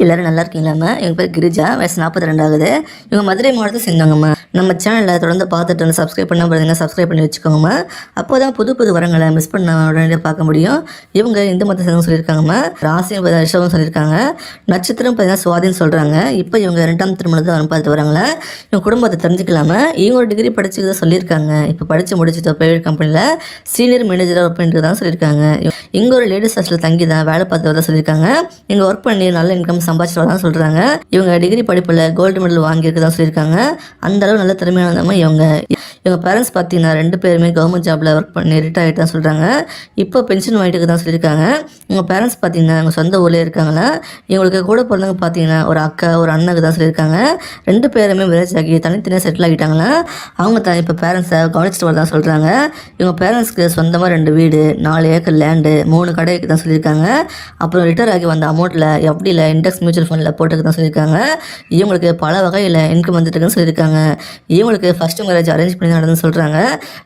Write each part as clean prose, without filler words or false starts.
எல்லோரும் நல்லா இருக்கீங்களாம்மா? எங்கள் பேர் கிரிஜா, வயசு 42 ஆகுது. இவங்க மதுரை மாவட்டத்தை சேர்ந்தவங்கம்மா. நம்ம சேனலில் தொடர்ந்து பார்த்துட்டு வந்து சப்ஸ்கிரைப் பண்ணால் பாருங்க, சப்ஸ்கிரைப் பண்ணி வச்சுக்கோங்கம்மா. அப்போ தான் புது புது வரங்களை மிஸ் பண்ண உடனே பார்க்க முடியும். இவங்க இந்து மதத்தை சேர்ந்து சொல்லியிருக்காங்கம்மா. ராசியும் ரிஷபம் சொல்லியிருக்காங்க. நட்சத்திரம் பார்த்தீங்கன்னா சுவாதின்னு சொல்கிறாங்க. இப்போ இவங்க 2ஆம் திருமணத்தை பார்த்துட்டு வராங்களா. இவங்க குடும்பத்தை தெரிஞ்சுக்கலாமா. இவங்க ஒரு டிகிரி படிச்சுதான் சொல்லியிருக்காங்க. இப்போ படித்து முடிச்சுட்டு ப்ரைவேட் கம்பெனியில் சீனியர் மேனேஜராக ஒர்க் பண்ணிட்டு தான் சொல்லியிருக்காங்க. இங்கே ஒரு லேடிஸ் ஹாஸ்டலில் தங்கி தான் வேலை பார்த்து வரதான் சொல்லியிருக்காங்க. இங்கே ஒர்க் பண்ணி நல்ல இன்கம் சம்பாதிச்சு வரதான் சொல்கிறாங்க. இவங்க டிகிரி படிப்பில் கோல்டு மெடல் வாங்கியிருக்கதான் சொல்லியிருக்காங்க. அந்த அளவு நல்ல திறமையானதாம இவங்க பேரண்ட்ஸ் பார்த்தீங்கன்னா 2 பேருமே கவர்மெண்ட் ஜாபில் ஒர்க் பண்ணி ரிட்டையர் ஆகிட்டு தான் சொல்கிறாங்க. இப்போ பென்ஷன் வாங்கிட்டு தான் சொல்லியிருக்காங்க. இவங்க பேரண்ட்ஸ் பார்த்தீங்கன்னா அவங்க சொந்த ஊர்லேயே இருக்காங்களா. இவங்களுக்கு கூட பிறந்தவங்க பார்த்தீங்கன்னா ஒரு அக்கா ஒரு அண்ணனுக்கு தான் சொல்லியிருக்காங்க. 2 பேருமே மேரேஜ் ஆகி தனித்தனியாக செட்டில் ஆகிட்டாங்களா. அவங்க தான் இப்போ பேரண்ட்ஸை கவனிச்சிட்டு வரதான் சொல்கிறாங்க. இவங்க பேரண்ட்ஸ்க்கு சொந்தமாக 2 வீடு 4 ஏக்கர் லேண்டு 3 கடைக்கு தான் சொல்லியிருக்காங்க. அப்புறம் ரிட்டையர் ஆகி வந்த அமௌண்ட்டில் எப்படியில் இண்டெக்ஸ் மியூச்சுவல் ஃபண்டில் போட்டுக்கு தான் சொல்லியிருக்காங்க. இவங்களுக்கு பல வகையில் இன்கம் வந்துட்டுருக்குன்னு சொல்லியிருக்காங்க. இவங்களுக்கு ஃபஸ்ட்டு மேரேஜ் அரேஞ்ச் பண்ணி நடந்துன்னு சொல்கிறாங்க.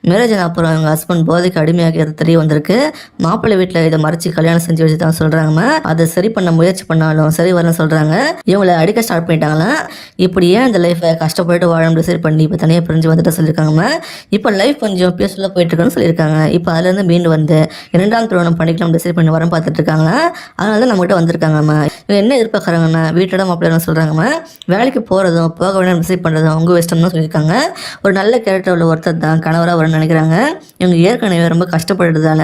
மேரேஜ் அப்புறம் அவங்க ஹஸ்பண்ட் போதைக்கு அடிமையாகி தெரிய வந்திருக்கு. மாப்பிள்ளை வீட்டில் இதை மறைச்சி கல்யாணம் செஞ்சு வச்சு தான் சொல்கிறாங்க. அதை சரி பண்ண முயற்சி பண்ணாலும் சரி வரலன்னு சொல்கிறாங்க. இவங்களை அடிக்க ஸ்டார்ட் பண்ணிட்டாங்களா. இப்படி ஏன் இந்த லைஃப்பை கஷ்டப்பட்டு வாழணும் டிசைட் பண்ணி இப்போ தனியாக பிரிஞ்சு வந்துட்டு சொல்லியிருக்காங்க. இப்போ லைஃப் கொஞ்சம் பீஸ்ஃபுல்லாக போயிட்டுருக்குன்னு சொல்லியிருக்காங்க. இப்போ அதுலேருந்து மீண்டு வந்து 2ஆம் திருமணம் பண்ணிக்கலாம் டிசைட் பண்ணி வரம் பார்த்துட்டு இருக்காங்க. அதனால தான் நம்மகிட்ட வந்திருக்காங்கம்மா. இவங்க என்ன எதிர்பார்க்குறாங்கன்னா வீட்டோட மாப்பிள்ளை சொல்கிறாங்கம்மா. வேலைக்கு போகிறதும் போக வேணும் டிசைட் பண்ணுறதும் உங்கள் இஷ்டம் தான் சொல்லியிருக்காங்க. ஒரு நல்ல கேரக்டர் உள்ள ஒருத்தர் தான் கணவராக வரணும்னு நினைக்கிறாங்க. இவங்க ஏற்கனவே ரொம்ப கஷ்டப்படுறதால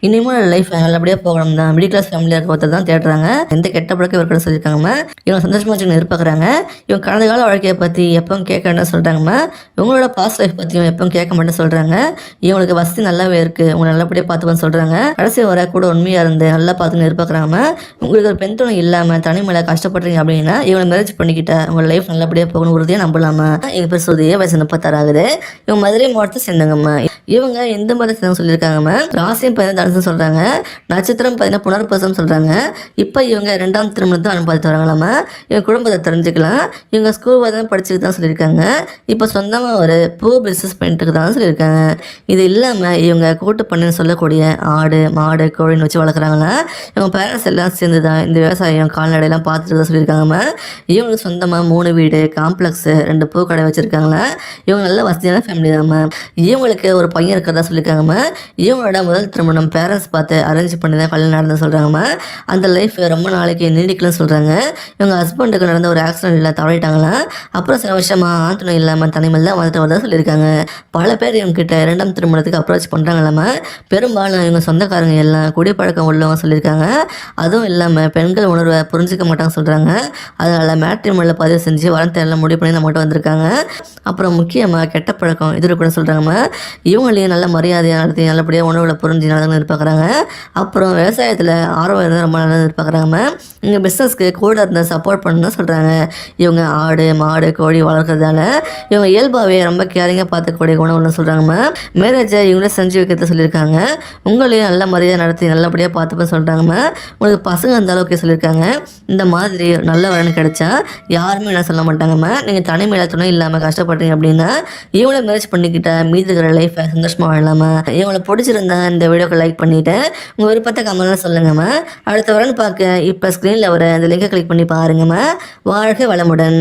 இனிமேல் லைஃப் நல்லபடியாக போகணும் தான் மிடில் கிளாஸ் ஃபேமிலியாக இருக்க ஒருத்தர் தான் தேடுறாங்க. எந்த கெட்ட பழக்கம் இவர்கிட்ட சொல்லியிருக்காங்கம்மா. இவங்க சந்தோஷமாக வச்சு எதிர்பார்க்குறாங்க. இவங்க கடந்த கால வாழ்க்கையை பற்றி எப்பவும் கேட்க வேண்டாம் சொல்கிறாங்கம்மா. இவங்களோட பாஸ்ட் லைஃப் பற்றியும் எப்பவும் கேட்க மாட்டேன்னு சொல்கிறாங்க. இவங்களுக்கு வசதி நல்லாவே இருக்குது, உங்களை நல்லபடியாக பார்த்துப்பான்னு சொல்கிறாங்க. கடைசி வர கூட உண்மையாக இருந்து நல்லா பார்த்துன்னு எதிர்பார்க்குறாங்கம்மா. உங்களுக்கு ஒரு பெண் துணை இல்லாமல் தனிமையில் கஷ்டப்படுறீங்க அப்படின்னா இவங்களை மேரேஜ் பண்ணிக்கிட்டா உங்கள் லைஃப் நல்லபடியாக போகணும் உறுதியாக நம்பலாமா. எங்கள் பேர் சுதியே, வயசு 36 ஆகுது. இவங்க மதுரை மாவட்டத்தை சேர்ந்தவங்கம்மா. இவங்க எந்த மதத்தை சொல்லியிருக்காங்கம்மா. ராசியும் தனுசு சொல்கிறாங்க. நட்சத்திரம் பார்த்தீங்கன்னா புனர்பூசம் சொல்கிறாங்க. இப்போ இவங்க 2ஆம் திருமணத்தை அனுபவித்து வராங்களாம்மா. இவங்க குடும்பத்தை தெரிஞ்சுக்கலாம். இவங்க ஸ்கூல் தான் படிச்சுட்டு தான் சொல்லியிருக்காங்க. இப்போ சொந்தமாக ஒரு பூ பிஸ்னஸ் பண்ணிட்டு தான் சொல்லியிருக்காங்க. இது இல்லாமல் இவங்க கூட்டு பண்ணுன்னு சொல்லக்கூடிய ஆடு மாடு கோழின்னு வச்சு வளர்க்குறாங்களா. இவங்க பேரண்ட்ஸ் எல்லாம் சேர்ந்து தான் இந்த விவசாயம் கால்நடையெல்லாம் பார்த்துட்டு தான் சொல்லியிருக்காங்கம்மா. இவங்களுக்கு சொந்தமாக 3 வீடு காம்ப்ளெக்ஸு 2 பூக்கடை வச்சுருக்காங்களா. இவங்க நல்ல வசதியான ஃபேமிலி தான்மா. இவங்களுக்கு ஒரு பையன் இருக்கிறதா சொல்லியிருக்காங்கம்மா. இவங்களோட முதல் திருமணம் பேரண்ட்ஸ் பார்த்து அரேஞ்ச் பண்ணி தான் கல்யாணம் நடந்து சொல்கிறாங்கம்மா. அந்த லைஃப் ரொம்ப நாளைக்கு நீடிக்கலன்னு சொல்கிறாங்க. இவங்க ஹஸ்பண்டுக்கு நடந்த ஒரு ஆக்சிடென்ட்டில் தவறிட்டாங்களாம். அப்புறம் சில வருஷமாக ஆத்துணை இல்லாமல் தனிமையில் தான் வந்துட்டு வரதா சொல்லியிருக்காங்க. பல பேர் இவங்ககிட்ட 2ஆம் திருமணத்துக்கு அப்ரோச் பண்ணுறாங்களாம்மா. பெரும்பாலும் இவங்க சொந்தக்காரங்க எல்லாம் குடிப்பழக்கம் உள்ளவங்க சொல்லியிருக்காங்க. அதுவும் இல்லாமல் பெண்கள் உணர்வை புரிஞ்சிக்க மாட்டாங்க சொல்கிறாங்க. அதனால் மேட்ரிமோனியில் பதிவு செஞ்சு வரம் தேடலாம் முடிவு பண்ணி நம்மகிட்ட வந்திருக்காங்க. அப்புறம் முக்கியமாக கெட்ட பழக்கம் இது கூட சொல்கிறாங்கம்மா. இவங்களையும் நல்ல மரியாதையாக நடத்தி நல்லபடியாக உணவுகளை புரிஞ்சு நடந்து எதிர்பார்க்குறாங்க. அப்புறம் விவசாயத்தில் ஆர்வம் இருந்தால் ரொம்ப நல்லா எதிர்பார்க்குறாங்கம்மா. இங்கே பிஸ்னஸ்க்கு கூட இருந்தால் சப்போர்ட் பண்ணணும்னு சொல்கிறாங்க. இவங்க ஆடு மாடு கோழி வளர்க்குறதால இவங்க இயல்பாகவே ரொம்ப கேரிங்காக பார்த்துக்கூடிய உணவுன்னு சொல்கிறாங்கம்மா. மேரேஜை இவங்களே செஞ்சு வைக்கிறத சொல்லியிருக்காங்க. உங்களையும் நல்ல மரியாதை நடத்தி நல்லபடியாக பார்த்துப்பேன் சொல்கிறாங்கம்மா. உங்களுக்கு பசங்க அந்த அளவுக்கு சொல்லியிருக்காங்க. இந்த மாதிரி நல்ல வரன் கிடைச்சா யாருமே என்ன சொல்ல மாட்டாங்கம்மா. நீங்கள் தனிமையில் துணை இல்லாமல் கஷ்டப்படுறீங்க அப்படின்னா இவங்கள மேரேஜ் பண்ணிக்கிட்டா மீதி இருக்கிற லைஃப்பை சந்தோஷமாக வாழலாமா. இவங்களை பிடிச்சிருந்தா இந்த வீடியோக்கு லைக் பண்ணிவிட்டு உங்கள் விருப்பத்தை கமெண்ட்லாம் சொல்லுங்கம்மா. அடுத்த வரன்னு பார்க்க இப்போ ஸ்க்ரீனில் வர அந்த லிங்கை கிளிக் பண்ணி பாருங்கம்மா. வாழ்க வளமுடன்.